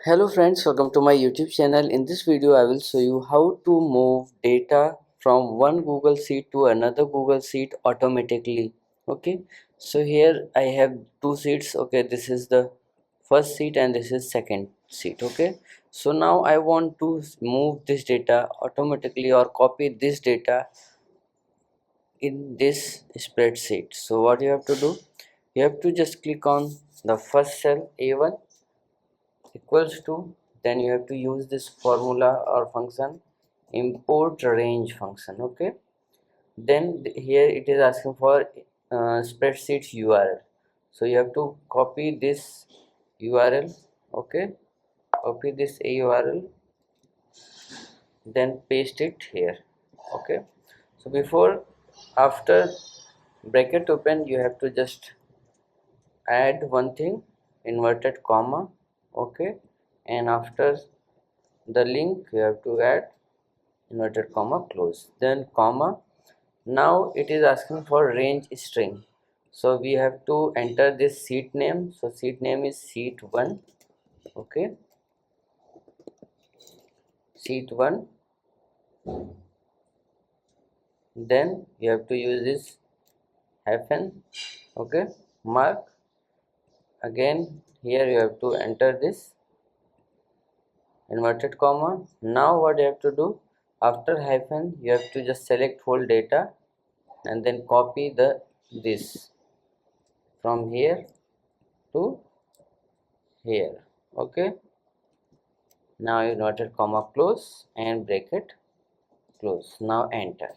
Hello friends, welcome to my YouTube channel. In this video I will show you how to move data from one Google Sheet to another Google Sheet automatically. Okay, so here I have two sheets. Okay, this is the first sheet and this is second sheet. Okay, so now I want to move this data automatically or copy this data in this spreadsheet. So what you have to do, you have to just click on the first cell A1 equals to, then you have to use this formula or function, import range function. Okay, then here it is asking for spreadsheet URL, so you have to copy this URL. Okay, copy this URL, then paste it here. Okay, so before, after bracket open, you have to just add one thing, inverted comma. Okay, and after the link you have to add inverted comma close, then comma. Now it is asking for range string, so we have to enter this sheet name. So sheet name is sheet 1. Okay, sheet 1, then you have to use this hyphen. Okay, mark. Again here you have to enter this inverted comma. Now what you have to do, after hyphen you have to just select whole data and then copy this from here to here. Okay, now inverted comma close and bracket close. Now enter.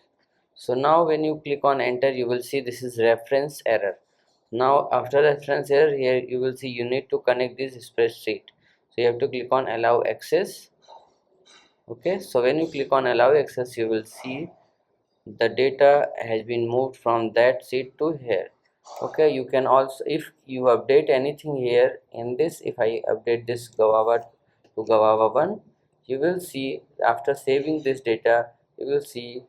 So now when you click on enter, you will see this is reference error. Now after reference error, here you will see you need to connect this spreadsheet, so you have to click on allow access. Okay, so when you click on allow access, you will see the data has been moved from that sheet to here. Okay, you can also, if you update anything here in this, if I update this Gavava to Gavava 1, you will see after saving this data, you will see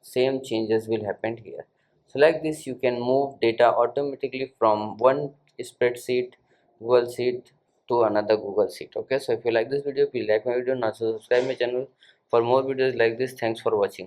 same changes will happen here. So like this you can move data automatically from one spreadsheet, Google Sheet, to another Google Sheet. Okay, so if you like this video, please like my video and also subscribe my channel for more videos like this. Thanks for watching.